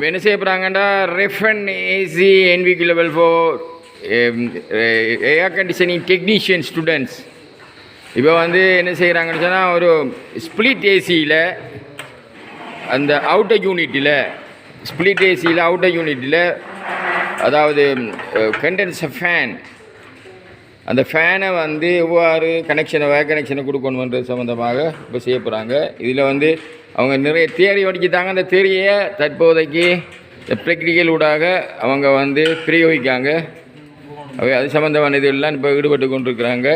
இப்போ என்ன செய்ய போகிறாங்கன்னா ரெஃபன் ஏசி என்விக்கு level four air conditioning technician students இப்போ வந்து என்ன செய்கிறாங்கன்னு சொன்னால் ஒரு ஸ்ப்ளிட் ஏசியில் அந்த அவுட்டர் யூனிட்டில் ஸ்ப்ளிட் ஏசியில் அவுட்டர் யூனிட்டில் அதாவது கண்டென்சர் ஃபேன் அந்த ஃபேனை வந்து எவ்வாறு வேர் கனெக்ஷனை கொடுக்கணுன்றது சம்மந்தமாக இப்போ செய்ய போகிறாங்க. இதில் வந்து அவங்க நிறைய தியரி படிச்சுட்டாங்க. அந்த தியரியை தற்போதைக்கு ப்ராக்டிக்கல் ஊடாக அவங்க வந்து பிரயோகிக்காங்க. அது சம்மந்தமான இதெல்லாம் இப்போ ஈடுபட்டு கொண்டிருக்கிறாங்க.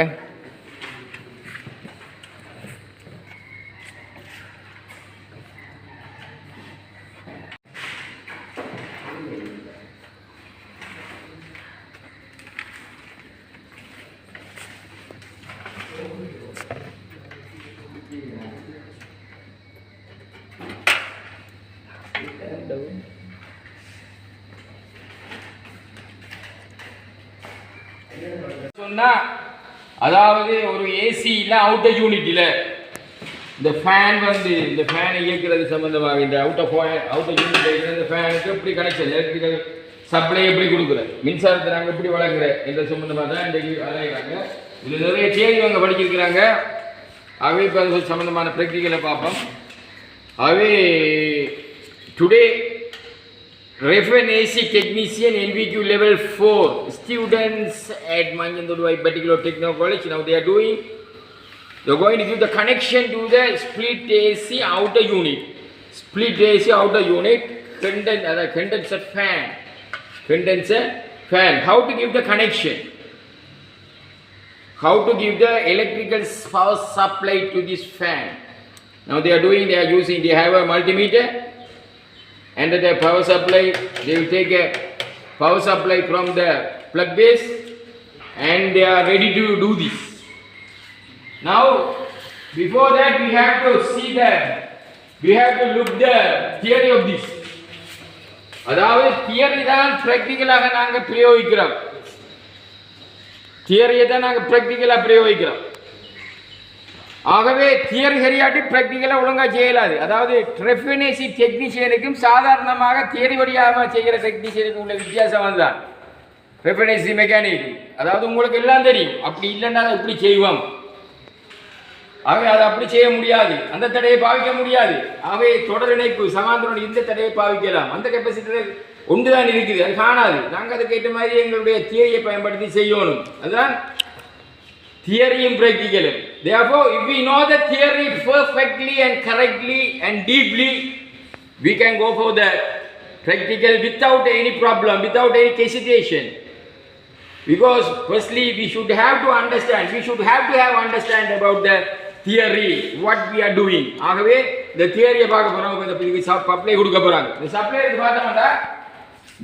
சொன்னா அதாவது ஒரு ஏசியில் அவுட்டர் யூனிட்டில் இந்த ஃபேன் வந்து இந்த ஃபேனை இயக்கிறது சம்பந்தமாக இந்த அவுட்டர் யூனிட் இந்த ஃபேனுக்கு எப்படி கனெக்ஷன் எலக்ட்ரிக்கல் சப்ளை எப்படி கொடுக்குறது மின்சாரத்தை நாங்கள் எப்படி வழங்குற என்ற சம்பந்தமாக தான் இன்றைக்கு அலைகிறாங்க. இதில் நிறைய தேதி அவங்க படிச்சிருக்கிறாங்க. ஆகவே இப்போ அது சம்பந்தமான ப்ராக்டிக்கலை பார்ப்போம். ஆகவே today Reference AC Technician NVQ Level 4 students at Manjandurwai Particular Technical College. Now they are going to give the connection to the split AC outer unit. Split AC outer unit condenser fan. Condenser fan. How to give the connection? How to give the electrical power supply to this fan? Now they have a multimeter. And the power supply, they will take a power supply from the plug base and they are ready to do this. Now, before that we have to look the theory of this. அதாவது theory தான் ப்ராக்டிக்கலாக நாங்கள் பிரயோகிக்கிறோம். தியரியை தான் நாங்கள் ப்ராக்டிக்கலாக பிரயோகிக்கிறோம். ஆகவே theory சரியாட்டி ப்ராக்டிக்கலாக ஒழுங்காக செய்யலாது. அதாவது ரெஃபன் ஏசி டெக்னீஷியனுக்கும் சாதாரணமாக தியரி வழியாக செய்கிற டெக்னீஷியனுக்கு உள்ள வித்தியாசம் அதுதான். ரெஃபன் ஏசி மெக்கானிக் அதாவது உங்களுக்கு எல்லாம் தெரியும். அப்படி இல்லைன்னா அதை எப்படி செய்வோம். ஆகவே அதை அப்படி செய்ய முடியாது. அந்த தடையை பாவிக்க முடியாது. ஆகவே தொடர் இணைப்பு சமாந்தரம் இந்த தடையை பாவிக்கலாம். அந்த கெப்பாசிட்டர் ஒன்று தான் இருக்குது, அது காணாது. நாங்கள் அதுக்கு ஏற்ற மாதிரி எங்களுடைய தியரியை பயன்படுத்தி செய்யணும். அதுதான் தியரியும் practicalum. Therefore, if we know the theory perfectly and correctly and deeply, we can go for the practical without any problem, without any hesitation. Because firstly, we should have to understand about the theory, what we are doing. ஆகவே இந்த தியரியை பார்க்க போறோம். இந்த supply கொடுக்க போறாங்க. இந்த supply பார்த்தோம்னா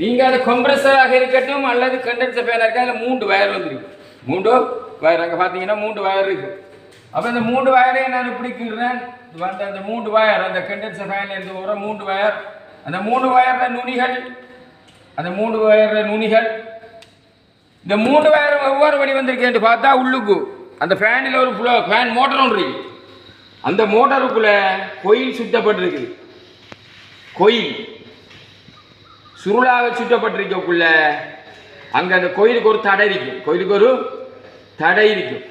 நீங்க அது கம்ப்ரஸராக இருக்கட்டும் அல்லது கண்டென்சர் ஃபேனாக இருக்கா, அதில் 3 வயர் வந்துருக்கு. 3 வயர் அங்கே பார்த்தீங்கன்னா 3 வயர் இருக்குது. அப்போ இந்த 3 வயரையும் நான் இப்படி கீறேன். வந்து அந்த 3 வயர் அந்த கண்டென்சர் ஃபேனில் இருந்து வர 3 வயர், அந்த 3 வயரில் நுனிகள், அந்த 3 வயரில் நுனிகள், இந்த 3 வயர் ஒவ்வொரு வழி வந்திருக்கேன் பார்த்தா உள்ளுக்கு அந்த ஃபேனில் ஒரு ஃபேன் மோட்டர் ஒன்று இருக்குது. அந்த மோட்டருக்குள்ளே கோயில் சுற்றப்பட்டிருக்கு. கோயில் சுருளாக சுற்றப்பட்டிருக்கக்குள்ள அங்கே அந்த கோயிலுக்கு ஒரு தடை இருக்கும். கோயிலுக்கு ஒரு தடை இருக்கும்.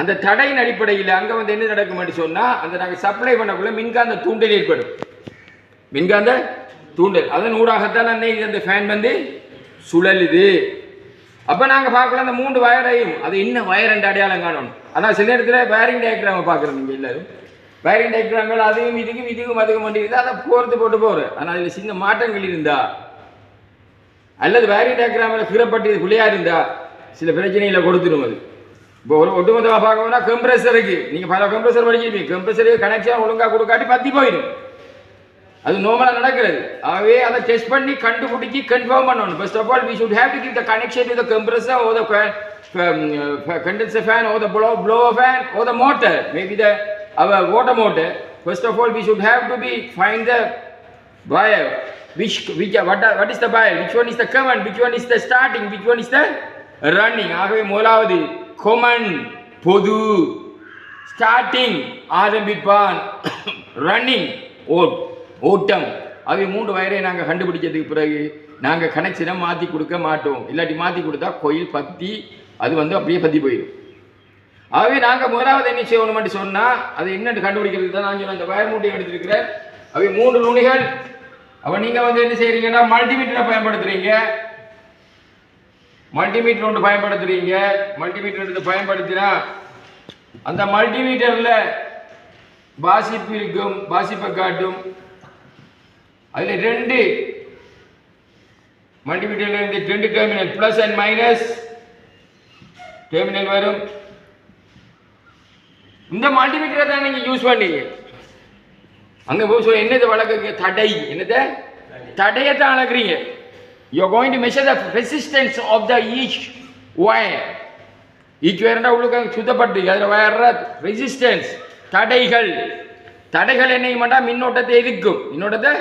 அந்த தடையின் அடிப்படையில் அங்கே வந்து என்ன நடக்கும் சொன்னால், அந்த நாங்கள் சப்ளை பண்ணக்குள்ள மின்காந்த தூண்டல் ஏற்படும். மின்காந்த தூண்டல் அதன் ஊடாகத்தான் அன்னைக்கு அந்த ஃபேன் வந்து சுழலுது. அப்போ நாங்கள் பார்க்கலாம் அந்த 3 வயரையும் அது என்ன வயர் என்ற அடையாளம் காணணும். ஆனால் சில இடத்துல வயரிங் டயக்ராமை பார்க்குறோம். நீங்கள் எல்லாரும் வயரிங் டயக்ராம்கள் அதுவும் இதுக்கும் அதுக்கும் வண்டி இருந்தால் அதை போட்டு போகிறேன். ஆனால் அதில் சின்ன மாற்றங்கள் இருந்தா அல்லது வயரிங் டயக்ராமில் கீறப்பட்டு பிள்ளையா இருந்தா சில பிரச்சனைகளை கொடுத்துடும். அது இப்போ ஒரு ஒட்டுமொத்தமாக பார்க்க போனால் கம்ப்ரெசருக்கு நீங்கள் பல கம்ப்ரெசர் படிச்சிருப்பீங்க. கம்ப்ரெசருக்கு கனெக்ஷன் ஒழுங்காக கொடுக்காட்டி பற்றி போயிடும். அது நார்மலாக நடக்கிறது. ஆகவே அதை டெஸ்ட் பண்ணி கண்டுபிடிச்சி கன்ஃபார்ம் பண்ணணும். First of all we should have to give the connection to the compressor or the condenser fan or the blower fan or the motor, maybe our water motor. First of all we should have to find the wire, what is the wire, which one is the current, which one is the starting, which one is the running. ஆகவே முதலாவது common பொது, starting ஆரம்பிப்பான், running ஓட்டம் அது 3 வயரை நாங்கள் கண்டுபிடிச்சதுக்கு பிறகு நாங்கள் கனெக்ஷனை மாற்றி கொடுக்க மாட்டோம். இல்லாட்டி மாற்றி கொடுத்தா கோயில் பற்றி அது வந்து அப்படியே பற்றி போயிடும். ஆகவே நாங்கள் முதலாவது என்ன செய்யணும்னு சொன்னால் அது என்னென்னு கண்டுபிடிக்கிறது தான் நான் அந்த வயர் மூட்டையை எடுத்துருக்கிறேன். அவை 3 நுனிகள். அப்போ நீங்கள் வந்து என்ன செய்கிறீங்கன்னா மல்டிமீட்டரை பயன்படுத்துகிறீங்க. மல்டிமீட்டர் ஒன்று பயன்படுத்துகிறீங்க. மல்டிமீட்டர் எடுத்து பயன்படுத்தினா அந்த மல்டிமீட்டரில் வாசிப்பு இருக்கும், வாசிப்பை காட்டும். அதில் 2 மல்டிமீட்டரில் இருந்து 2 terminal plus and minus terminal வரும். இந்த மல்டிமீட்டரை தான் நீங்கள் யூஸ் பண்ணீங்க. அங்கே போய் என்னது வழக்கு தடை, என்னது தடையை தான் அளக்குறீங்க. You are going to measure the resistance of the each wire. Each wire என்றால் உங்களுக்கு சுத்தப்பட்டு அதில் வர்ற ரெசிஸ்டன்ஸ் தடைகள். தடைகள் என்ன மாட்டா மின்னோட்டத்தை எதிர்க்கும். மின்னோட்டத்தை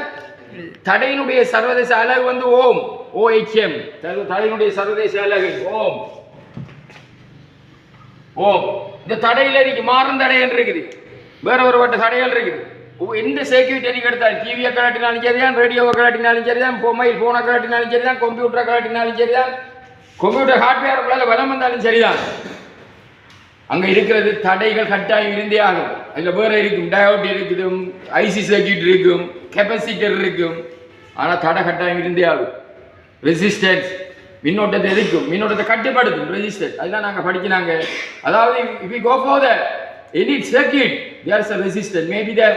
தடையினுடைய சர்வதேச அலகு வந்து ஓம், OHM. தடையினுடைய சர்வதேச அலகு ஓம். ஓம். இந்த தடையில் இருக்கு மாறும் தடை என்று இருக்குது. வேற ஒரு வட்ட தடைகள் இருக்குது. எந்த சர்க்யூட் நீங்கள் எடுத்தாலும் டிவியை கலாட்டினாலும் சரிதான், ரேடியோவை கலாட்டினாலும் சரிதான், மொபைல் ஃபோனை கலாட்டினாலும் சரிதான், கம்ப்யூட்டரை கலாட்டினாலும் சரிதான், கம்ப்யூட்டர் ஹார்ட்வேருக்குள்ள வளம் வந்தாலும் சரிதான், அங்கே இருக்கிறது தடைகள் கட்டாயம் இருந்தே ஆகும். அதில் வேற இருக்கும், டயோட் இருக்குது, ஐசி சர்க்யூட் இருக்கும், கெப்பாசிட்டர் இருக்கும். ஆனால் தடை கட்டாயம் இருந்தே ஆகும். ரெசிஸ்டன்ஸ் மின்னோட்டத்தை எதிர்க்கும், மின்னோட்டத்தை கட்டுப்படுத்தும் ரெசிஸ்டன்ஸ். அதெல்லாம் நாங்கள் படிக்கிறாங்க. அதாவது if we go for the any circuit there is a resistance, maybe the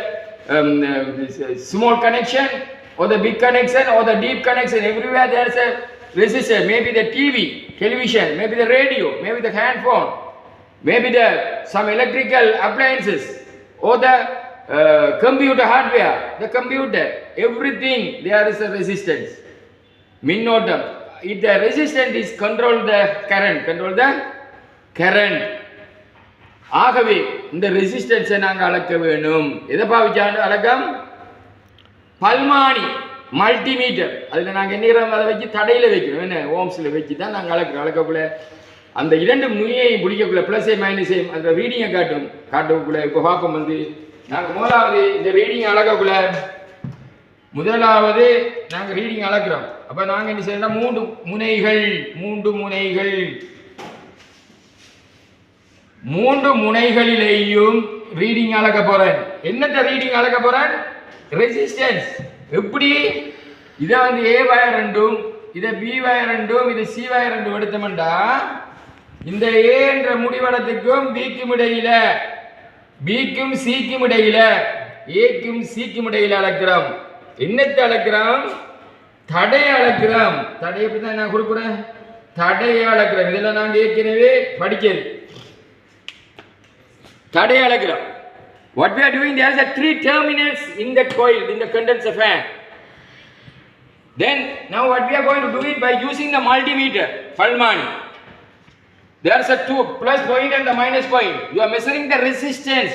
small connection or the big connection or the deep connection, everywhere there is a resistance. Maybe the television, maybe the radio, maybe the handphone, maybe the some electrical appliances or the computer hardware, the computer, everything there is a resistance. மின்னோட்டம். If the resistance is control the current. ஆகவே இந்த ரெசிஸ்டன்ஸை நாங்கள் அளக்க வேணும். எதை பாவிச்சாண்டு அளக்கம்? பல்மானி multimeter. அதில் நாங்கள் என்ன அதை வச்சு தடையில் வைக்கணும், என்ன ஓம்ஸில் வச்சு தான் நாங்கள் அளக்கிறோம். அளக்கக்குள்ள அந்த 2 நுனியையும் பிடிக்கக்குள்ள ப்ளஸ்ஸை மைனஸையும் அந்த ரீடிங்கை காட்டக்குள்ள இப்போ பார்ப்போம். வந்து நாங்கள் முதலாவது இந்த ரீடிங் அளக்கக்குள்ள முதலாவது நாங்கள் ரீடிங் அளக்கிறோம். அப்போ நாங்கள் என்ன செய்யணும்? 3 முனைகள் 3 முனைகளிலேயும் ரீடிங் அளக்க போறேன். என்னத்த ரீடிங் அளக்க போறேன்? ரெசிஸ்டன்ஸ். எப்படி? இதை வந்து A வயர் 2, இதை B வயர் 2, இதை C வயர் 2 எடுத்தோம்டா இந்த A என்ற முடிவடத்துக்கும் Bக்கும் இடையில, Bக்கும் Cக்கும் இடையில, Aக்கும் Cக்கும் இடையில அளக்கிறோம். என்னத்தை அளக்கிறோம்? தடையை அளக்கிறோம். தடையை பற்றி தான் நான் கொடுக்குறேன். தடையை அளக்கிறோம். இதெல்லாம் நாங்கள் ஏற்கனவே படிக்கிறது. தடையை அளக்கிறோம். What we are doing, there are 3 terminals in the coil, in the condenser fan. Then now what we are going to do it by using the multimeter, Phalmani. There is a 2 plus point and the minus point. You are measuring the resistance.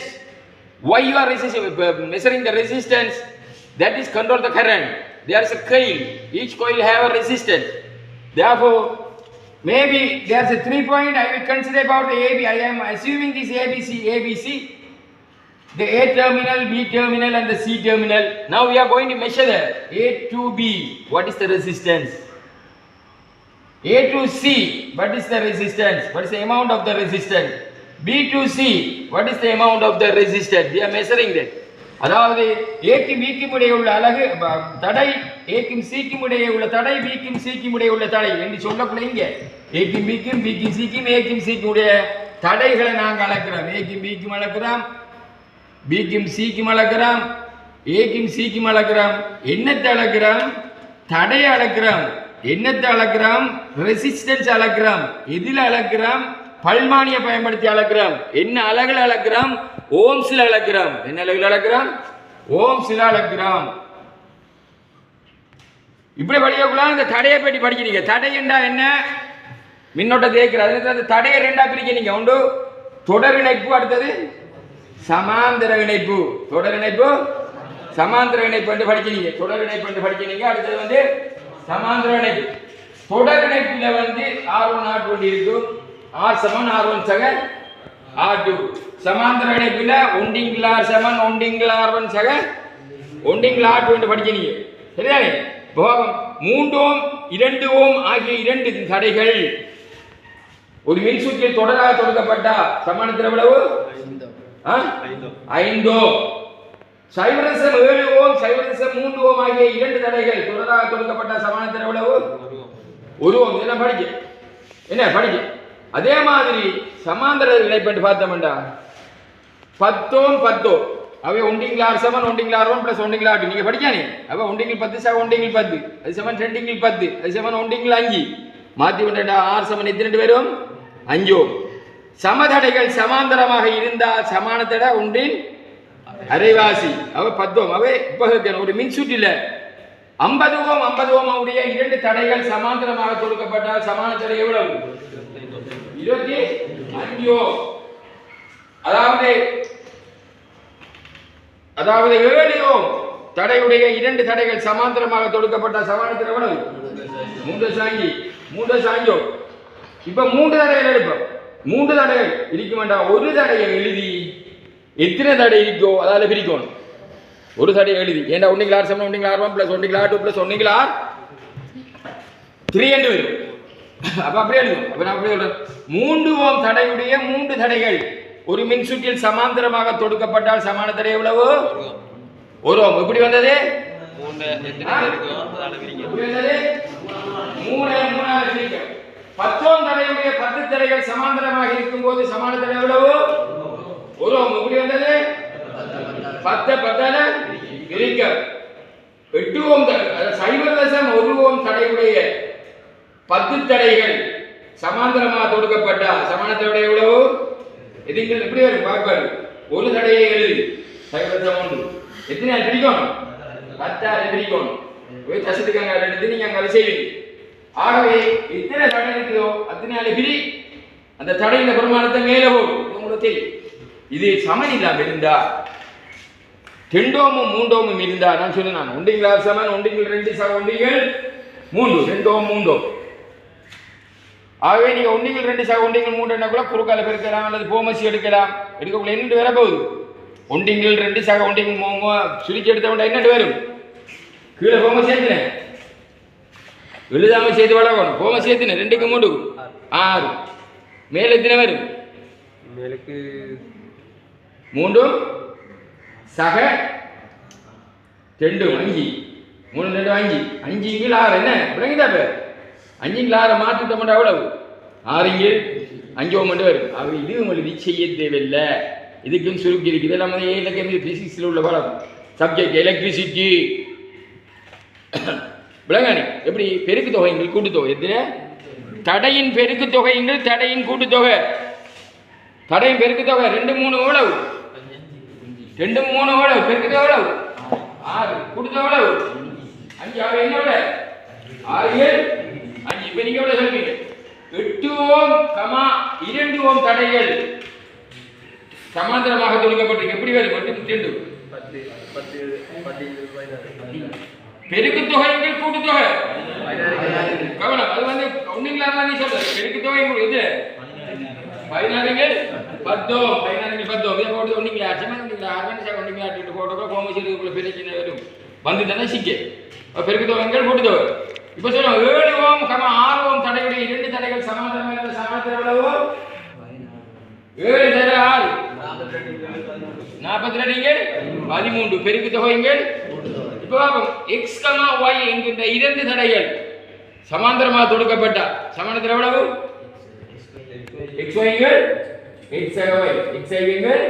Why you are measuring the resistance? That is control the current. There is a coil. Each coil have a resistance. Therefore, maybe there is a 3 point. I will consider about the AB. I am assuming this ABC. The A terminal, B terminal and the C terminal. Now we are going to measure the A to B. What is the resistance? A to C. What is the resistance? What is the amount of the resistance? B to C. What is the amount of the resistance? We are measuring that. அதாவது ஏக்கும் பிக்கும் இடையே உள்ள அலகு தடை, ஏக்கும் சிக்கும் இடையே உள்ள தடை, பிக்கும் சிக்கும் இடையே உள்ள தடை என்று சொல்லக்குள்ள இங்க ஏக்கும் பிக்கும் சிக்கும் ஏக்கும் சிக்கும் உடைய தடைகளை நாங்கள் அளக்கிறோம். ஏக்கும் பிக்கும் அளக்கிறோம், பிக்கும் சிக்கும் அளக்கிறோம், ஏக்கும் சிக்கும் அளக்கிறோம். என்னத்தை அளக்கிறோம்? தடையை அளக்கிறோம். என்னத்தை அளக்கிறோம்? ரெசிஸ்டன்ஸ் அளக்கிறோம். எதில் அளக்கிறோம்? பல்மானியை பயன்படுத்தி அளக்கிறோம். என்ன அலகுல அளக்கிறோம்? ஓம்ஸ்ல அளக்கிறோம். என்ன அலகுல அளக்கிறோம்? ஓம்ஸ்ல அளக்கிறோம். இப்படி படிக்கக்குள்ள இந்த தடையை பற்றி படிக்கிறீங்க. தடை என்றா என்ன? மின்னோட்டத்தை ஏற்கிறது. அந்த தடையை 2ஆ பிரிக்கிறீங்க. ஒன்று தொடர் இணைப்பு, அடுத்தது சமாந்தர இணைப்பு. தொடர் இணைப்பு, சமாந்தர இணைப்பு என்று படிக்கிறீங்க. தொடர் இணைப்பு என்று படிக்கிறீங்க. அடுத்தது வந்து சமாந்தர இணைப்பு. தொடர் இணைப்புல வந்து R1 R2 இருக்கும். R சமன் R1 சக R2. சமாந்தர இணைப்புல ஒண்டிங்கில் R சமன் ஒண்டிங்கில் R1 சக ஒண்டிங்கில் R2 என்று படிக்கிறீங்க. சரிதானே? மூன்று ஓம் 2 ஓம் ஆகிய 2 தடைகள் ஒரு மின்சுற்றில் தொடராக தொடுக்கப்பட்ட சமானத்தில் எவ்வளவு? 5 ஓம். சைவரசம் 7 ஓம் சைவரசம் 3 ஓம் ஆகிய 2 தடைகள் தொடராக தொடுக்கப்பட்ட சமானத்தில் எவ்வளவு? 1 ஓம். இதெல்லாம் படிக்க என்ன படிக்க. அதே மாதிரி சமாந்தர இணைப்பட்டு பார்த்தோம்டா 10 ஓம் 10 ஓம் அவை ஒன்றிங்கில் R7 ஒன்றிங்கில் R1 + ஒன்றிங்கில் R2 நீங்க படிக்கானே. அப்ப ஒன்றிங்கில் 10 சக ஒன்றிங்கில் 10 அது சமன் ரெண்டிங்கில் 10 அது சமன் ஒன்றிங்கில் 5 மாத்தி கொண்டா R7 எத்தனை வரும்? 5 ஓம். சமதடைகள் சமாந்தரமாக இருந்தால் சமான தடை ஒன்றின் அரைவாசி அவ 10 ஓம். அவை இப்ப ஒரு மின்சுற்றில் 50 ஓம் 50 ஓம் உடைய 2 தடைகள் சமாந்தரமாக தொடுக்கப்பட்டால் சமான தடை எவ்வளவு? 25 ஓம். அதாவது 7 ஓம் தடையுடைய 2 தடைகள் சமாந்தரமாக தொடுக்கப்பட்ட சமானத்தில் எவ்வளவு? 3 சாங்கி. இப்ப 3 தடைகள் எடுப்போம். 3 தடைகள் இருக்க வேண்டாம். ஒரு தடையை எழுதி எத்தனை தடை இருக்கோ அதால பிரிக்கணும். ஒரு தடையை எழுதி ஏண்டா ஒன்றிங்கில் R7 ஒன்றிங்கில் R1 + ஒன்றிங்கில் R2 + ஒன்றிங்கில் R3 என்று வரும். அப்ப அப்படியே எழுதும். அப்ப நான் அப்படியே சொல்றேன் 3 ஓம் தடையுடைய 3 தடைகள் ஒரு மின்சுற்றில் சமாந்தரமாக தொடுக்கப்பட்டால் சமான தடை எவ்வளவு? 1 ஓம். எப்படி வந்தது? 10 ஓம் தடையுடைய 10 தடைகள் சமாந்தரமாக இருக்கும்போது சமான தடை எவ்வளவு? 1 ஓம். எப்படி வந்தது? 10 பிரிக்க 8 ஓம் சைவரசம் 1 ஓம் தடையுடைய 10 தடைகள் சமாந்தரமாக தொடுக்கப்பட்டால் சமான தடை எவ்வளவு? எதுங்கள் எப்படி வரும் பார்ப்பாரு. ஒரு தடையை எழுதி சைவரசம் 1 எத்தனை பிரிக்கணும்? 10 பிரிக்கணும். போய் தசத்துக்காங்க எடுத்து நீங்க அங்கே செய்வீங்க. ஆகவே எத்தனை தடை இருக்குதோ அத்தனை பிரி அந்த தடையின் பிரமாணத்தை மேலே போகும். உங்களுக்கு தெரியும். இது சமன் இல்லாமல் இருந்தா 2 ஓமும் 3 ஓமும் இருந்தா நான் சொன்னேன் ஒன்றிங்கில் R7 ஒன்றிங்கில் 2 சக ஒன்றிங்கில் 3 2 ஓம் 3 ஓம். ஆகவே நீங்க ஒன்றிங்கில் 2 சக ஒன்றிங்கில் 3 என்ன கூட குறுக்கால பெருக்கலாம் அல்லது போமசி எடுக்கலாம். எடுக்கக்குள்ள என்னென்று வர போகுது? ஒன்றிங்கில் 2 சக ஒன்றிங்கில் 3 சுருக்கி எடுத்த வேண்டாம் என்னென்று வரும்? கீழே போமசி ஏற்றினேன் எழுதாம செய்து வளரணும். போமசி ஏற்றினேன் 2க்கு 3 6 மேல எத்தனை வரும்? மேலுக்கு 3 சக 2 5 3 2 5 5 கீழ் 6 என்ன விளங்கிட்டா? பேர் 5 கீழ் 6 மாற்றிட்டோம்னா எவ்வளவு? 6 கீழ் 5 ஓம் வரும். ஆக இது உங்களுக்கு செய்ய தேவையில்லை. இதுக்குன்னு சுருக்கி இருக்குது. எல்லாம் ஏழு பிசிக்ஸில் உள்ள பாடம் சப்ஜெக்ட் எலக்ட்ரிசிட்டி விளங்கானி. எப்படி பெருக்கு தொகைங்கள் கூட்டுத்தொகை எத்தனை தடையின் பெருக்கு தொகைங்கள் தடையின் கூட்டுத்தொகை தடையின் பெருக்கு தொகை 2 3 எவ்வளவு? 2 3 எவ்வளவு? பெருக்கு தொகை எவ்வளவு? 6 கூட்டுத்தொகை எவ்வளவு? 5 6 என்ன எவ்வளவு? 6 7 5. இப்ப நீங்க எவ்வளவு சொல்றீங்க? 8 ஓம் 2 ஓம் தடைகள் சமாந்தரமாக தொடுக்கப்பட்டிருக்கு. எப்படி வரும்? 8 பெருக்கு தொகைகள் கூட்டுத்தொகை கவனம். அது வந்து ஒன்றிங்களா நீ சொல்ற பெருக்கு தொகை இது 14 10 16 10 இதை போட்டு ஒன்றிங்களா ஒன்றிங்களா ஒன்றிங்களா போட்டோ கோமசிக்குள்ள பெருக்கின வரும் வந்து தானே சிக்க பெருக்கு தொகைகள் கூட்டுத்தொகை. இப்ப சொல்லுவோம் 7 ஓம் 6 ஓம் தடையுடைய 2 தடைகள் சமாந்தரமாக சமாந்தரம் எவ்வளவு? 7 தடை 6 42 13 பெருக்கு தொகைகள். இப்போ x, y என்கின்ற 2 தடைகள் சமாந்தரமாக தொடுக்கப்பட்ட சமானத்தில் எவ்வளவு? xy ங்கள் xy xy ங்கள்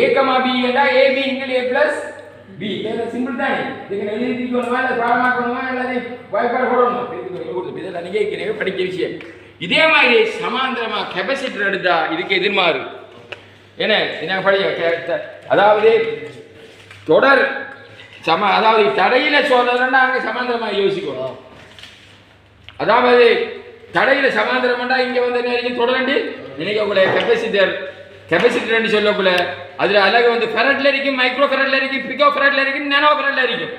a, b என்றா ab ங்கள் a plus b. இது சிம்பிள் தானே. இதுக்கு எழுதிக்கணுமா இல்ல பாடமாக்கணுமா அல்லது வாய்ப்பாடு போடணுமா? இதெல்லாம் நீங்க ஏற்கனவே படிக்க விஷயம். இதே மாதிரி சமாந்தரமா கெபாசிட்டர் எடுத்தா இதுக்கு எதிர்மாறு என்ன என்ன படிக்க. அதாவது தொடர் அதாவது தடையில சொல்றதுன்னா அங்க சமாந்தரமா யோசிக்கணும். அதாவது தடையில சமாந்தரம்னா இங்க வந்து என்ன தொடர்ந்து நினைக்கக்குள்ள கெபாசிட்டர் சொல்லக்குள்ள அதுல அழகு வந்து ஃபெரட்ல இருக்கும், மைக்ரோ ஃபெரட்ல இருக்கும், பிகோ ஃபெரட்ல இருக்கும், நானோ ஃபெரட்ல இருக்கும்.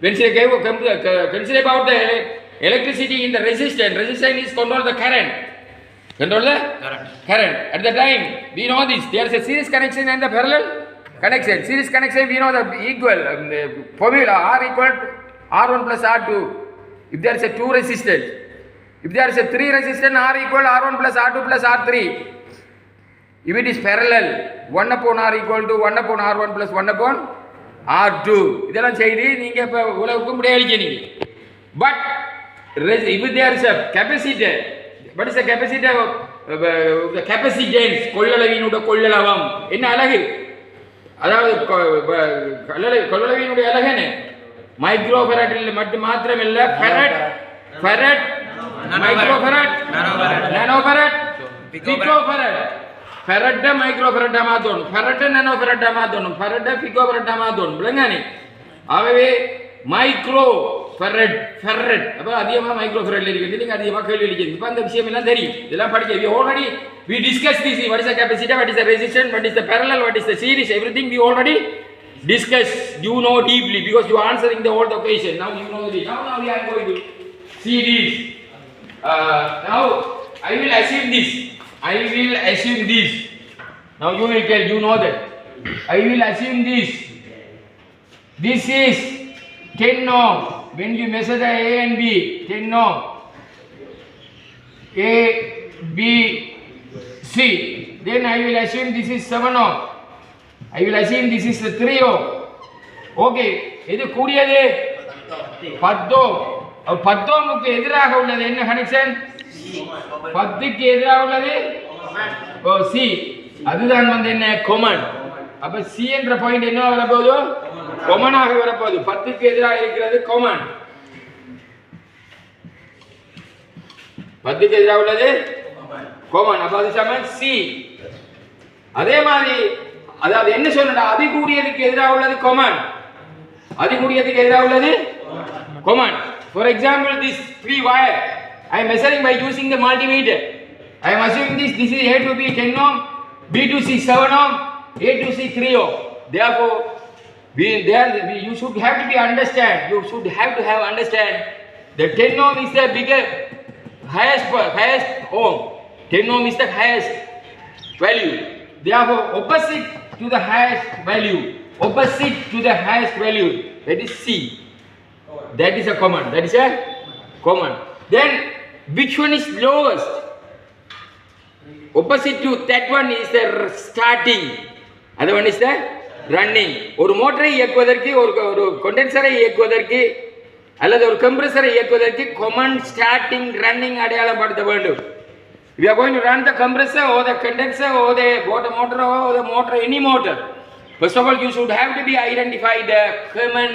Consider about the electricity in the resistance. Resistance is control the current. Control the current. At the time we know this. There is a series connection and the parallel connection. Series connection we know the equal formula R equal to R1 plus R2. If there is a 2 resistance, if there is a 3 resistance, R equal R1 plus R2 plus R3. If it is parallel, 1 upon R equal to 1 upon R1 plus 1 upon R2. இதெல்லாம் செய்து நீங்க இப்ப உலகுக்கு முடியடிக்கீங்க. But if there is a capacitor, what is the capacitor? The capacitance, கொள்ளளவினுடைய கொள்ளளவம் என்ன அலகு? அதாவது கொள்ளளவினுடைய அலகு என்ன? மைக்ரோஃபரட்டில் மட்டும் மாத்திரமல்ல, ஃபெரட், மைக்ரோஃபரட், நானோஃபரட், பிகோஃபரட். ஃபெரட் மைக்ரோஃபரட்டா மாத்தணும், ஃபெரட் நானோஃபரட்டா மாத்தணும், ஃபெரட் பிகோஃபரட்டா மாத்தணும். விளங்கானே? ஆகவே மைக்ரோ ஃபெரட், ஃபெரட் அப்ப அதிகமா மைக்ரோஃபெரட்ல இருக்கு. நீங்க அதிகமா கேள்வி அடிக்கிறீங்க. இப்ப அந்த விஷயம் எல்லாம் தெரியும். இதெல்லாம் படிக்க we discussed this. What is the capacitor, what is the resistance, what is the parallel, what is the series, everything we already discussed. You know deeply because you are answering the whole equation. Now you know this. Now we are going to see this. Now I will assume this. Now you will tell, you know that. I will assume this. This is 10 ohm. When you measure the A and B, 10 ohm. A, B, C. Then I will assume this is 7 ohm. I will assume this is 3 ohm. Okay. இது கூடியது 10 ohm. 10 ohmக்கு எதிராக உள்ளது என்ன connection? 10க்கு எதிராக உள்ளது C. அதுதான் என்ன common. அப்ப C என்ற பாயிண்ட் என்ன வரப்போகுது? காமனாக வரப்போகுது. 10க்கு எதிராக இருக்கிறது காமன். 10க்கு எதிராக உள்ளது காமன். அப்ப அது சமன் C. அதே மாதிரி அதாவது என்ன சொல்லணும்? அதிகூடியதுக்கு எதிராக உள்ளது காமன். அதிகூடியதுக்கு எதிராக உள்ளது common. For example, this 3 wire I am measuring by using the multimeter. I am assuming this is A to B 10 ohm, B to C 7 ohm, A to C 3 ohm. Therefore you should have to understand that 10 ohm is the highest ohm. 10 ohm is the highest value. Therefore opposite to the highest value, that is C. That is a common. Then which one is lowest? Opposite to that one is the starting. Other one is the running. ஒரு மோட்டரை இயக்குவதற்கு, ஒரு கண்டென்சரை இயக்குவதற்கு அல்லது ஒரு கம்ப்ரஸரை இயக்குவதற்கு common, starting, running அடையாளப்படுத்த வேண்டும். We are going to run the compressor or the condenser or the water motor or the motor, any motor. First of all, you should have to be identify the common,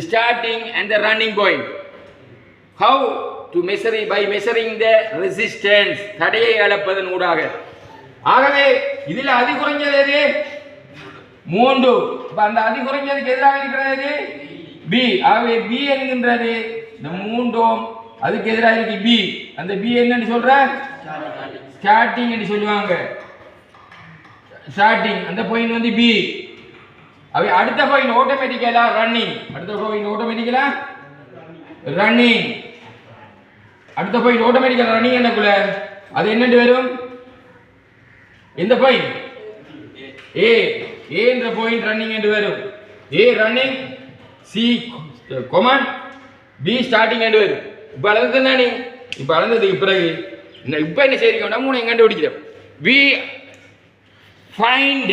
starting and the running point. How to measure? By measuring the resistance. தடையை அளப்பதன் ஊடாக. ஆகவே இதில் அதி குறைஞ்சது எது? 3. அப்ப அந்த அதி குறைஞ்சதுக்கு எதிராக இருக்கிறது B. ஆகவே B என்கின்றது இந்த 3 ஓம். அதுக்கு எதிராக இருக்கு B. அந்த B என்னன்னு சொல்ற? ஸ்டார்டிங் என்று சொல்லுவாங்க. ஸ்டார்டிங் அந்த பாயிண்ட் வந்து B. அவை அடுத்த பாயிண்ட் ஆட்டோமேட்டிக்கலா ரன்னிங். அடுத்த பாயிண்ட் ஆட்டோமேட்டிக்கலா ரன்னிங். அடுத்த பாயிண்ட் ஆட்டோமேட்டிக்கலா ரன்னிங் என்னக்குள்ள அது என்னன்னு வரும்? இந்த பாயிண்ட் A என்ற பாயிண்ட் ரன்னிங் என்று வரும். A running, C command, B starting என்று வரும். இப்போ அளவுக்கு தானே? இப்போ அளந்ததுக்கு பிறகு இப்போ என்ன செய்யணும்? நம்ம எங்க கண்டுபிடிக்கிறோம்? We find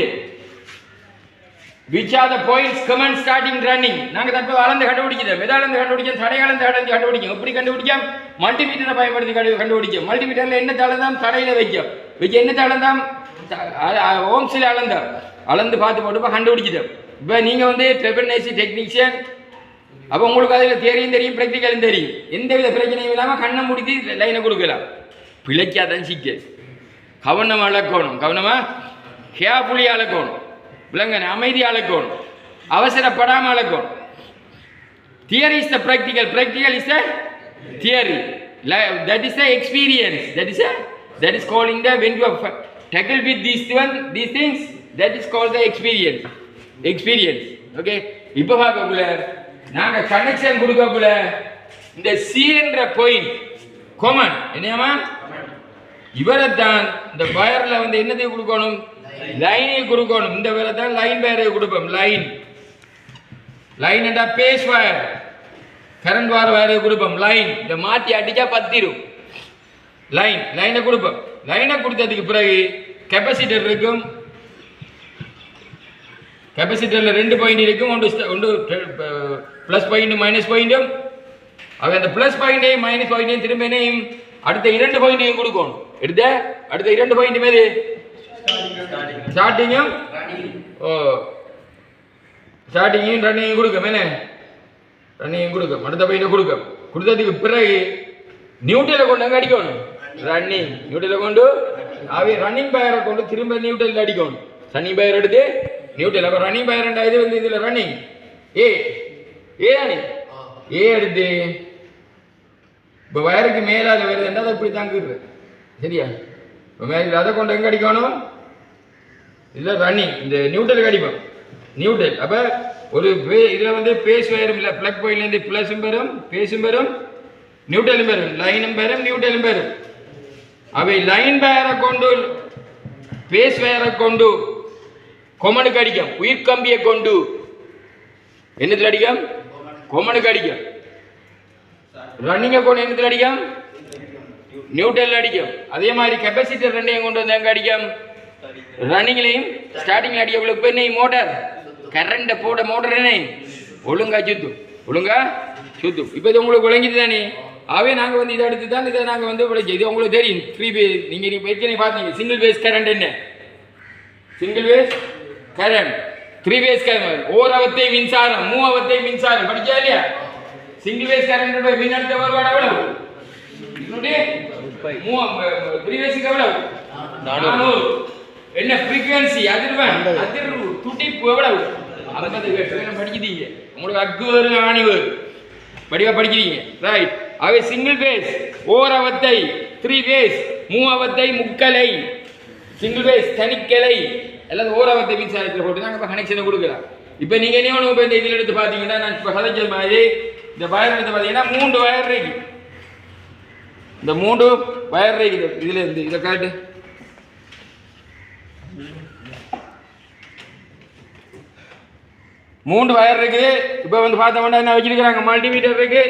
which are the points command, starting, running. நாங்க தற்போது அளந்து கண்டுபிடிக்கிறோம். எதை அளந்து கண்டுபிடிச்சோம்? தடை அளந்து கண்டுபிடிக்கும். எப்படி கண்டுபிடிக்கும்? மல்டிமீட்டரை பயன்படுத்தி கண்டுபிடிக்கும். மல்டிமீட்டர்ல என்ன அளந்தாம்? தடையில வைக்கும். என்ன அளந்தாம்? ஓம்ஸில் அளந்து பார்த்து போட்டு கண்டுபிடிக்கிறோம். இப்போ நீங்கள் வந்து ட்ரெபனேசி டெக்னீஷியன். அப்போ உங்களுக்கு அதில் தியரியும் தெரியும், ப்ராக்டிக்கலும் தெரியும். எந்த வித பிரச்சனையும் இல்லாமல் கண்ணை முடித்து லைனை கொடுக்கலாம். பிழைக்காதான் சிக்க. கவனம் அளக்கணும். கவனமாக கேர்ஃபுல்லி அளக்கணும். விலங்கன அமைதி அளக்கணும். அவசரப்படாமல் அளக்கணும். Theory is the practical. Practical is the theory. That is the experience. That is calling the when you have tackled with these things, that is called the experience. Okay. இப்போ பார்க்கக்குள்ள நாங்க கனெக்ஷன் கொடுக்கக்குள்ள இந்த C என்ற point common என்னமா? இவரை தான் இந்த வயர்ல வந்து என்னத்தை கொடுக்கணும்? லைனை கொடுக்கணும். இந்த வயரை தான் லைன் வயரை கொடுப்போம். லைன் என்ற பேஸ் வயர். கரண்ட் வார வயரை கொடுப்போம். லைன் இதை மாற்றி அடித்தா பத்திரும். லைனை கொடுப்போம். லைனை கொடுத்ததுக்கு பிறகு கெப்பாசிட்டர் இருக்கும். கெப்பாசிட்டரில் 2 பாயிண்ட் இருக்கும். ஒன்று ப்ளஸ் பாயிண்ட் மைனஸ் பாயிண்ட்டும். அவன் அந்த ப்ளஸ் பாயிண்டையும் மைனஸ் பாயிண்டையும் திரும்பினையும் அடுத்த 2 பாயிண்டையும் கொடுக்கணும். அடுத்த 2 பாயிண்ட் மேலே ஸ்டார்டிங்கும் ஸ்டார்டிங்கையும் ரன்னிங்கையும் கொடுக்கும். என்ன ரன்னிங்கையும் கொடுக்கும். அடுத்த பாயிண்டை கொடுக்கும். கொடுத்ததுக்கு பிறகு நியூட்ரலை கொண்டு அங்கே அடிக்கணும். ரன்னிங் நியூட்ரலை கொண்டு அவை ரன்னிங் பயரை கொண்டு திரும்ப நியூட்ரலில் அடிக்கணும். ரன்னிங் பயர் எடுத்து நியூட்ரல். அப்போ ரன்னிங் பயர் இது வந்து இதில் ரன்னிங் ஏ எடுத்து இப்போ வயருக்கு மேலாக வருதுன்னா அதை இப்படி தாங்குது. சரியா? இப்போ மேலே அதை கொண்டு எங்கே அடிக்கணும்? இல்லை ரன்னிங் இந்த நியூட்ரலுக்கு அடிப்போம். நியூட்ரல் அப்போ ஒரு இதில் வந்து பேஸ் வயரும் இல்லை. ப்ளக் பாயிண்ட்லேருந்து ப்ளஸும் பெறும், பேஸும் பெறும், நியூட்ரலும் பெறும், லைனும் பெறும், நியூட்ரலும் பெறும். அவை லைன் வயரை கொண்டு பேஸ் வயரை கொண்டு கொமனுக்கு அடிக்கும். உயிர் கம்பியை கொண்டு என்னத்தில் அடிக்கும்? கொமனுக்கு அடிக்கும். ரன்னிங்கை கொண்டு என்னத்தில் அடிக்கும்? நியூட்ரல் அடிக்கும். அதே மாதிரி கெப்பாசிட்டர் ரெண்டையும் கொண்டு வந்து எங்கே அடிக்கும்? ரன்னிங்லையும் ஸ்டார்டிங்கில் அடிக்க. இப்போ என்ன மோட்டார் கரண்ட்டை போட மோட்டர் என்ன ஒழுங்கா சுத்தும். இப்போ இது உங்களுக்கு விளங்கிட்டு தானே? ஆகவே நாங்கள் வந்து இதை எடுத்து தான் இதை நாங்கள் வந்து விளைச்சி. இது உங்களுக்கு தெரியும். 3 பேஸ் நீங்கள் ஏற்கனவே பார்த்தீங்க. சிங்கிள் பேஸ் கரண்ட் என்ன? Single phase current, 3 phase current, ஓரவத்தை மின்சாரம், மூவத்தை மின்சாரம் படிச்சா இல்லையா? சிங்கிள் பேஸ் கரண்ட் மின்னழுத்த வேறுபாடு எவ்வளவு? 3 பேஸுக்கு எவ்வளவு? 400. என்ன ஃப்ரீக்வன்சி? அதிர்வு துடிப்பு எவ்வளவு? 50 படிக்கிறீங்க. உங்களுக்கு அக்கு வேறு ஆணி வேறு படிவா படிக்கிறீங்க. ரைட். அவை சிங்கிள் பேஸ் ஓரவத்தை, 3 பேஸ் மூவத்தை முக்கலை, சிங்கிள் பேஸ் தனிக்கலை எல்லாம் ஓரவத்தை மின்சாரத்தில் போட்டு தான் இப்போ கனெக்ஷனை கொடுக்கலாம். இப்போ நீங்கள் என்ன ஒன்று இப்போ இந்த இதில் எடுத்து பார்த்தீங்கன்னா, நான் இப்போ கதைச்சது மாதிரி இந்த வயர் எடுத்து பார்த்தீங்கன்னா 3 வயர் இருக்கு. இந்த 3 வயர் இருக்குது. இதில் இருந்து இதை காட்டு. மூன்று வயர் இருக்குது. இப்போ வந்து பார்த்தோம்னா என்ன வச்சுருக்கிறாங்க? மல்டிமீட்டர் இருக்குது.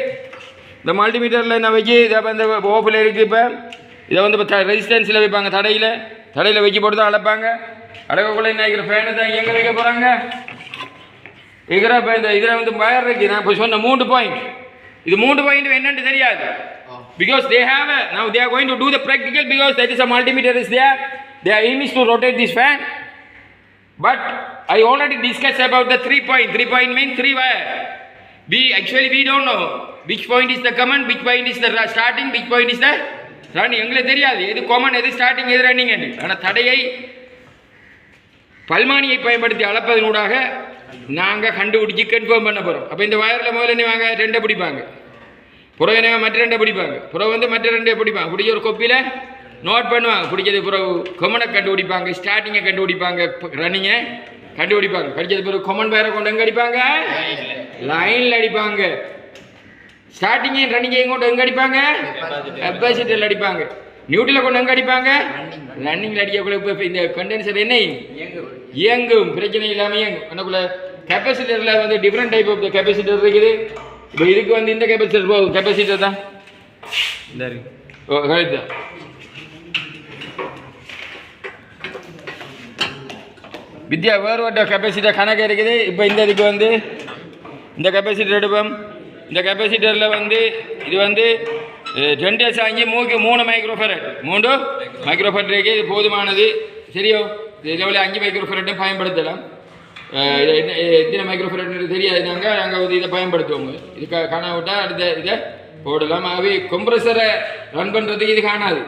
இந்த மல்டிமீட்டரில் என்ன வச்சு இதை இந்த ஓப்பில் இருக்குது. இப்போ இதை வந்து இப்போ ரெசிஸ்டன்ஸில் வைப்பாங்க. தடையில் வச்சு போட்டு தான் அளப்பாங்க. அடக்கக்குள்ளே என்ன இருக்கிற ஃபேனு தான் எங்கே வைக்க போகிறாங்க? இருக்கிற இப்போ இந்த இதில் வந்து வயர் இருக்குது. நான் இப்போ சொன்ன 3 பாயிண்ட். இது 3 பாயிண்ட் என்னன்னு தெரியாது. Because they have now they are going to do the practical, because that is a multimeter is there. Their aim is to rotate this fan. But I already discussed about the 3 point. 3 point means 3 wire. We don't know which point is the common, which point is the starting, which point is the running. எங்களுக்கு தெரியாது எது common, எது starting, எது running என்று. ஆனால் தடையை பல்மானியை பயன்படுத்தி அளப்பதனூடாக நாங்கள் கண்டுபிடிச்சி கன்ஃபார்ம் பண்ண போகிறோம். அப்போ இந்த வயரில் முதல்ல என்ன வாங்க 2 பிடிப்பாங்க, புறவை என்ன மற்ற 2 பிடிப்பாங்க, புறவை வந்து மற்ற 2 பிடிப்பாங்க. பிடிச்ச ஒரு கொப்பியில் நோட் பண்ணுவாங்க. பிடிச்சது பிறகு கொமனை கண்டுபிடிப்பாங்க, ஸ்டார்டிங்கை கண்டுபிடிப்பாங்க, ரன்னிங்கை கண்டுபிடிப்பாங்க. படித்தது பிறகு கொமன் வயரை கொண்டு எங்கே அடிப்பாங்க? லைனில் அடிப்பாங்க. ஸ்டார்டிங்கையும் ரன்னிங்கையும் கொண்டு எங்கே அடிப்பாங்க? கெப்பாசிட்டரில் அடிப்பாங்க. நியூட்ரலில் கொண்டு எங்கே அடிப்பாங்க? ரன்னிங்கில் அடிக்கக்குள்ள இப்போ இந்த கண்டென்சர் என்ன இயங்கும், பிரச்சனை இல்லாமல் இயங்கும். என்னக்குள்ள கெப்பாசிட்டரில் வந்து டிஃப்ரெண்ட் டைப் ஆஃப் கெப்பாசிட்டர் இருக்குது. இப்போ இதுக்கு வந்து இந்த கெப்பாசிட்டர் தான் இந்த கழுத்து. வித்யா வேறுபட்ட கெப்பாசிட்டர் கணக்கு இருக்குது. இப்போ இந்த இதுக்கு வந்து இந்த கெப்பாசிட்டர் எடுப்போம். இந்த கெப்பாசிட்டரில் வந்து இது வந்து 2 சாங்கி 3 மைக்ரோஃபரட், 3 மைக்ரோஃபரட் இருக்குது. இது போதுமானது. சரியோ? இதில் 5 மைக்ரோஃபரட்டும் பயன்படுத்தலாம். எத்தனை மைக்ரோஃபரட்னு தெரியாது. நாங்கள் வந்து இதை பயன்படுத்துவோங்க. இது காண விட்டால் அடுத்த இதை போடலாம். ஆகவே கம்ப்ரெசரை ரன் பண்ணுறதுக்கு இது காணாது.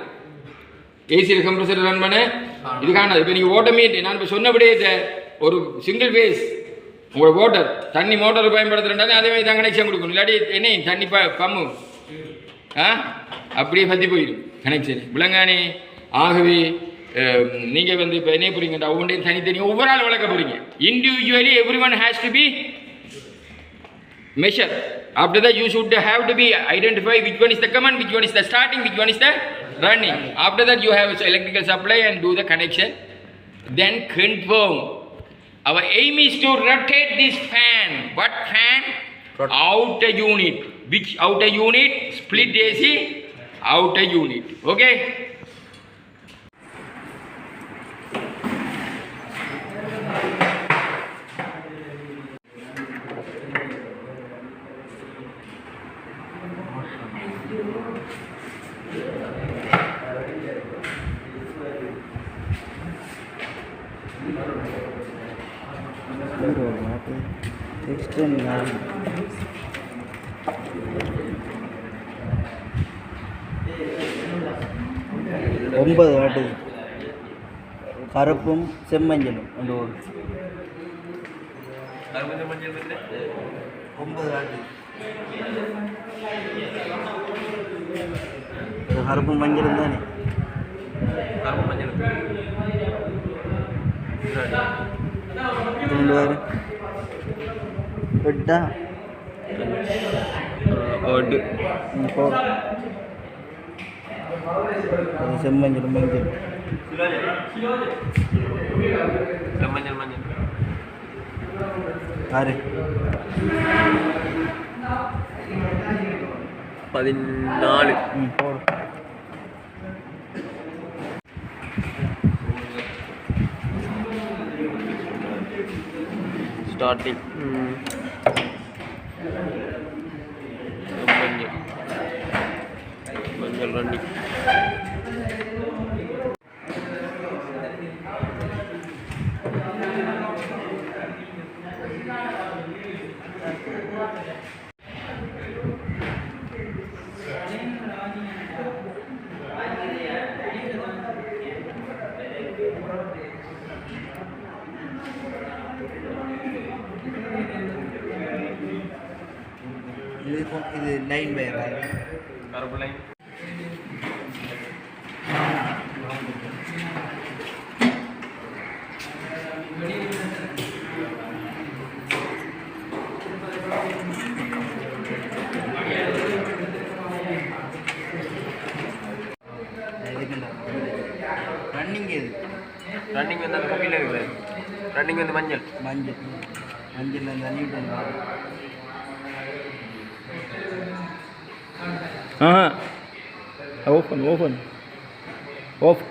ஏசியில் கம்ப்ரெசரை ரன் பண்ண இது காணாது. இப்போ நீங்கள் ஓட்டோமேட் நான் இப்போ சொன்னபடியே ஒரு சிங்கிள் பேஸ் உங்களோட மோட்டர் தண்ணி மோட்டர் பயன்படுத்துகிறேன் அதே மாதிரி தான் கனெக்ஷன் கொடுக்கணும். இல்லாட்டி என்ன தண்ணி பம்மு அப்படியே பற்றி போயிடும் கனெக்ஷன் விளங்கானே. ஆகவே நீங்கள் வந்து இப்போ என்ன போகிறீங்கடா ஒவ்வொன்றையும் தனித்தனியாக ஒவ்வொரு ஆள் வளர்க்க போகிறீங்க. Individually every one has to be measure. After that you should have to be identify which one is the common, which one is the starting, which one is the running. After that you have electrical supply and do the connection. Then confirm. Our aim is to rotate this fan. What fan? Outer unit. which outer unit, split AC, outer unit. Okay. ஒன்பது வாட்டு கருப்பும் செம்மஞ்சளும் அந்த ஒரு 9 வாட்டு கருப்பும் மஞ்சளும் தானே ரெண்டு வாரு எட்டா செம்மஞ்சள் மஞ்சள் ஆறு 14 போடு ஸ்டார்டிங் மஞ்சள் ரன்னிங் இது லைன் வேற கருப்பு லைன் ரன்னிங் எது ரன்னிங் வந்து அந்த கம்பியில் இருக்குது ரன்னிங் வந்து மஞ்சள் மஞ்சள் மஞ்சள் அந்த நியூட்டன் ஓப்பன் ஓப்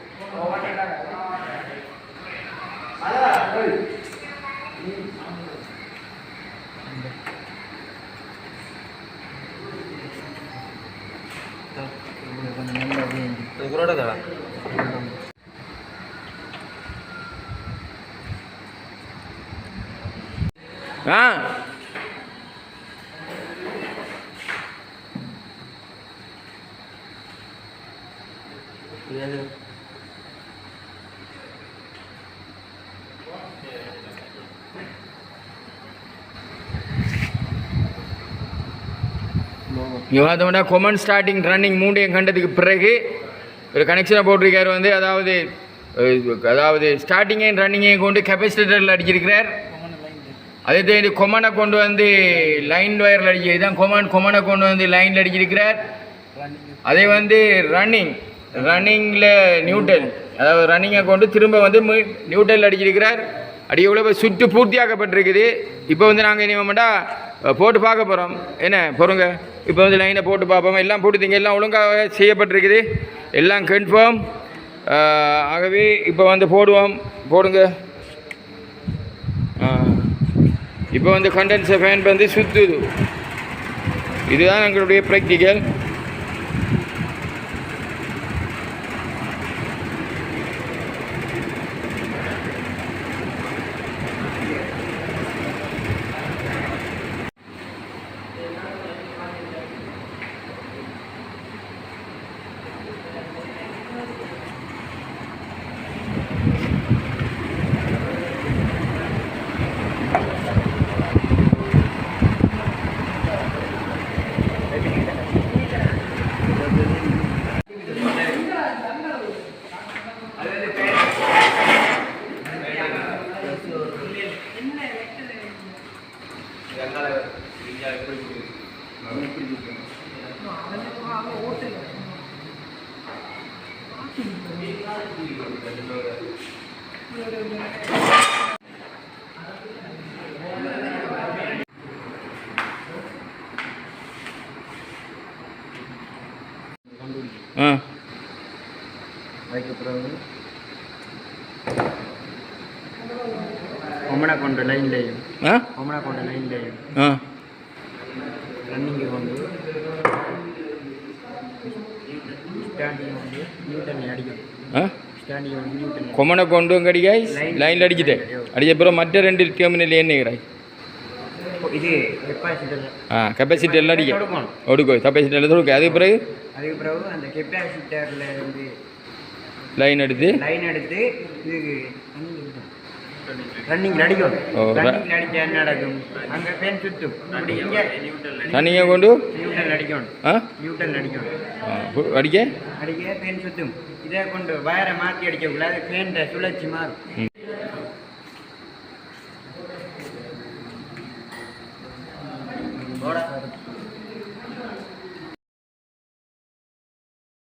கூட தடா யோகாதோட கொமன் ஸ்டார்டிங் ரன்னிங் மூண்டையும் கண்டதுக்கு பிறகு ஒரு கனெக்ஷனை போட்டிருக்கார் வந்து அதாவது ஸ்டார்டிங்கையும் ரன்னிங்கையும் கொண்டு கெப்பாசிட்டரில் அடிச்சிருக்கிறார். அதே தேடி கொமனை கொண்டு வந்து லைன் ஒயரில் அடிக்க இதுதான் கொமனை கொண்டு வந்து லைனில் அடிச்சிருக்கிறார். அதே வந்து ரன்னிங்கில் நியூட்ரல் அதாவது ரன்னிங்கை கொண்டு திரும்ப வந்து நியூட்ரல் அடிச்சிருக்கிறார். அடியவ்வளோ சுற்று பூர்த்தியாக்கப்பட்டிருக்குது. இப்போ வந்து நாங்கள் இனிமேட்டா போட்டு பார்க்க போகிறோம். என்ன பொறுங்க, இப்போ வந்து லைனை போட்டு பார்ப்போம். எல்லாம் போட்டுத்தீங்க, எல்லாம் ஒழுங்காக செய்யப்பட்டிருக்குது, எல்லாம் கன்ஃபார்ம். ஆகவே இப்போ வந்து போடுங்க. இப்போ வந்து கண்டென்சர் ஃபேன் வந்து சுற்றுது. இதுதான் எங்களுடைய ப்ராக்டிக்கல். ஆ அதுக்கப்புறம் ஒமனா கொண்டு லைன்லேயும் ஆ ஒமனா கொண்டு லைன்லேயும் ஆ ரன்னிங்கு கொண்டு ஸ்டாண்டிங் வந்து நியூட்டன் அடிக்கணும் ஆ ஸ்டாண்டிங் வந்து நியூட்டன் கொமனை கொண்டு அடிக்காய் லைனில் அடிச்சுட்டேன் அடிச்ச பிறகு மற்ற 2 டெர்மினல் என்னங்கிறாய் இது கெப்பாசிட்டர் கெப்பாசிட்டி எல்லாம் அடிக்க கொடுக்கணும் ஒடுக்கோ கெப்பாசிட்டி எல்லாம் கொடுக்க அதுக்கு பிறகு அதுக்கு பிறகு அந்த கெப்பாசிட்டரில் வந்து லைன் எடுத்து லைன் எடுத்து இதுக்கு ரன்னிங் அடிக்கணும் ஓ, ரன்னிங் அடிச்சா என்ன நடக்கும் அங்கே பேன் சுற்றும் அப்படி இங்கே தண்ணியை கொண்டு நியூட்டன் அடிக்கணும் ஆ நியூட்டன் அடிக்கணும் அடிக்க அடிக்க பேன் சுற்றும் இதை கொண்டு வயரை மாற்றி அடிக்கக்கூடாது பேன்ட சுழற்சி மாறும்